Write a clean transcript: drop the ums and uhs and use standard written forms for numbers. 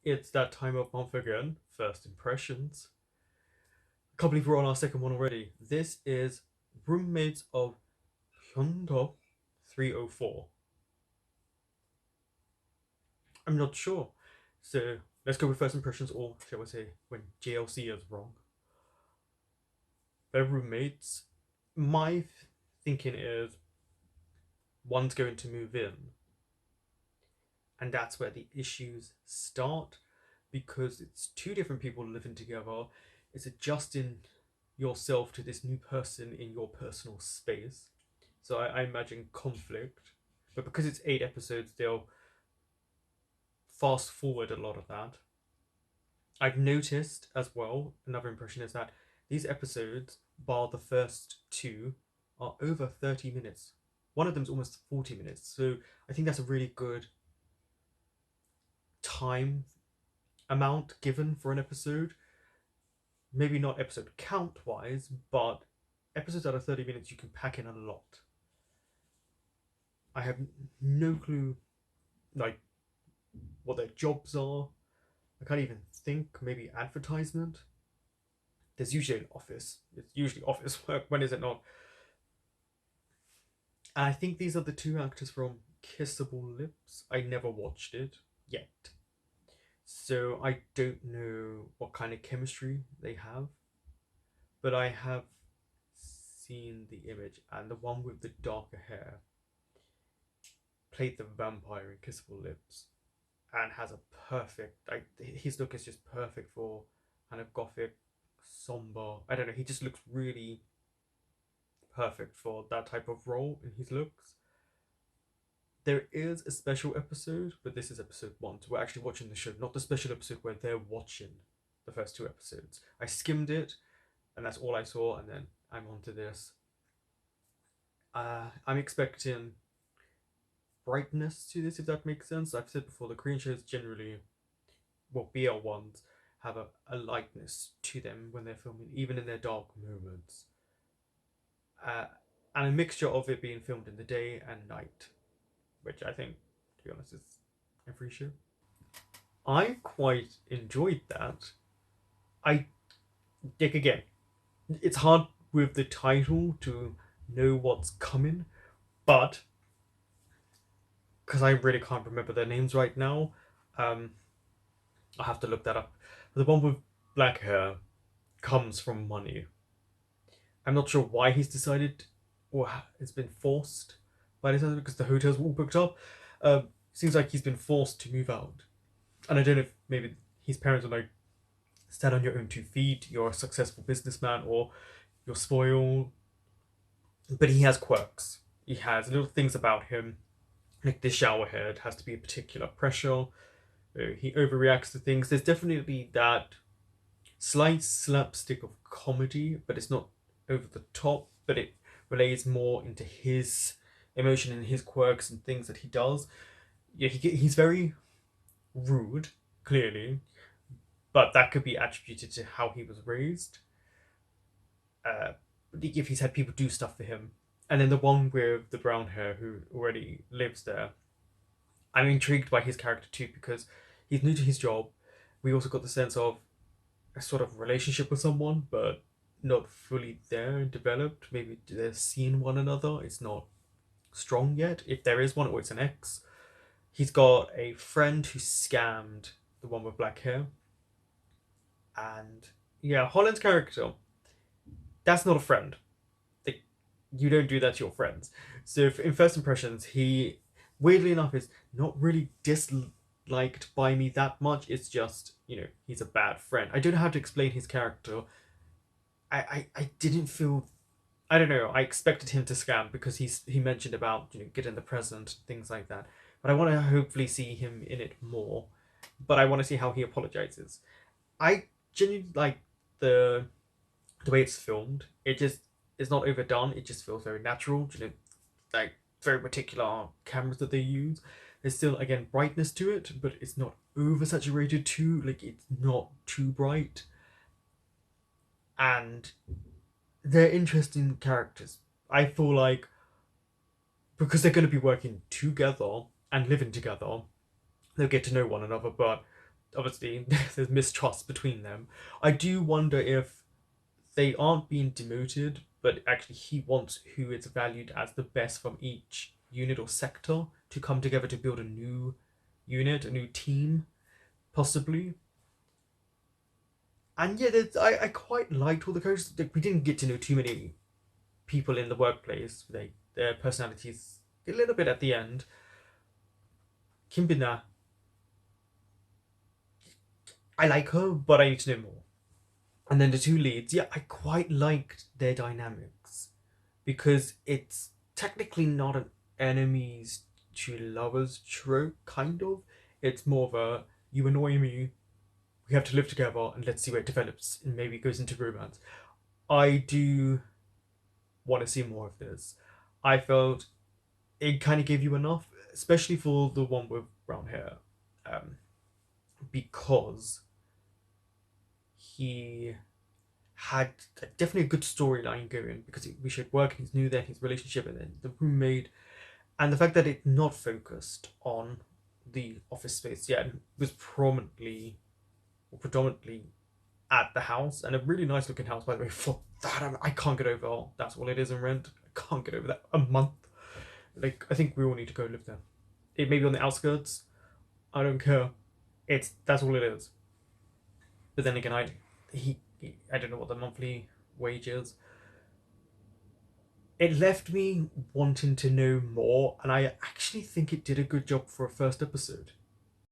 It's that time of month again. First impressions. Can't believe we're on our second one already. This is Roommates of Poongduck 304. I'm not sure. So let's go with first impressions, or shall we say, when JLC is wrong. They're roommates. My thinking is one's going to move in, and that's where the issues start because it's two different people living together. It's adjusting yourself to this new person in your personal space. So I imagine conflict. But because it's 8 episodes, they'll fast forward a lot of that. I've noticed as well, another impression is that these episodes, bar the first two, are over 30 minutes. One of them's almost 40 minutes. So I think that's a really good time amount given for an episode. Maybe not episode count wise, but episodes that are 30 minutes, you can pack in a lot. I have no clue, like, what their jobs are. I can't even think. Maybe advertisement. There's usually an office. It's usually office work. When is it not? And I think these are the two actors from Kissable Lips. I never watched it yet. So I don't know what kind of chemistry they have. But I have seen the image, and the one with the darker hair played the vampire in Kissable Lips and has a perfect, like, his look is just perfect for kind of gothic, somber. I don't know, he just looks really perfect for that type of role in his looks. There is a special episode, but this is episode one. So we're actually watching the show, not the special episode where they're watching the first two episodes. I skimmed it, and that's all I saw, and then I'm on to this. I'm expecting brightness to this, if that makes sense. I've said before, the Korean shows generally, well, BL ones, have a lightness to them when they're filming, even in their dark moments. Uh, and a mixture of it being filmed in the day and night, which I think, to be honest, is every show. I quite enjoyed that. I, like, again, it's hard with the title to know what's coming, but because I really can't remember their names right now, um, I'll have to look that up. The one with black hair comes from money. I'm not sure why he's decided, or it's been forced by this other, because the hotels were all booked up. Seems like he's been forced to move out, and I don't know if maybe his parents are like, stand on your own 2 feet. You're a successful businessman, or you're spoiled. But he has quirks. He has little things about him, like the shower head has to be a particular pressure. He overreacts to things. There's definitely that slight slapstick of comedy, but it's not over the top. But it relays more into his emotion and his quirks and things that he does. Yeah, he's very rude, clearly, but that could be attributed to how he was raised. Uh, if he's had people do stuff for him, and then the one with the brown hair who already lives there, I'm intrigued by his character too because he's new to his job. We also got the sense of a sort of relationship with someone, but not fully there and developed. Maybe they're seeing one another. It's not strong yet. If there is one, or it's an ex. He's got a friend who scammed the one with black hair. And yeah, Holland's character, that's not a friend. Like, you don't do that to your friends. So in first impressions, he, weirdly enough, is not really disliked by me that much. It's just, he's a bad friend. I don't know how to explain his character. I didn't feel, I don't know. I expected him to scam because he mentioned about getting the present, things like that. But I want to hopefully see him in it more. But I want to see how he apologizes. I genuinely like the the way it's filmed. It just is not overdone. It just feels very natural. Like very particular cameras that they use. There's still again brightness to it, but it's not oversaturated too. Like it's not too bright, and they're interesting characters. I feel like because they're going to be working together and living together, they'll get to know one another. But obviously there's mistrust between them. I do wonder if they aren't being demoted, but actually he wants who is valued as the best from each unit or sector to come together to build a new unit, a new team, possibly. And yeah, I quite liked all the characters. Like, we didn't get to know too many people in the workplace. Their personalities a little bit at the end. Kimbina, I like her, but I need to know more. And then the two leads, yeah, I quite liked their dynamics because it's technically not an enemies to lovers trope, kind of. It's more of a you annoy me, we have to live together, and let's see where it develops, and maybe it goes into romance. I do want to see more of this. I felt it kind of gave you enough, especially for the one with brown hair, um, because he had definitely a good storyline going because we showed work, he's new there, his relationship, and then the roommate, and the fact that it not focused on the office space. Yeah, it was prominently or predominantly at the house, and a really nice looking house, by the way. For that, I can't get over. Oh, that's all it is in rent. I can't get over that. A month. Like, I think we all need to go live there. It may be on the outskirts. I don't care. That's all it is. But then again, I don't know what the monthly wage is. It left me wanting to know more, and I actually think it did a good job for a first episode.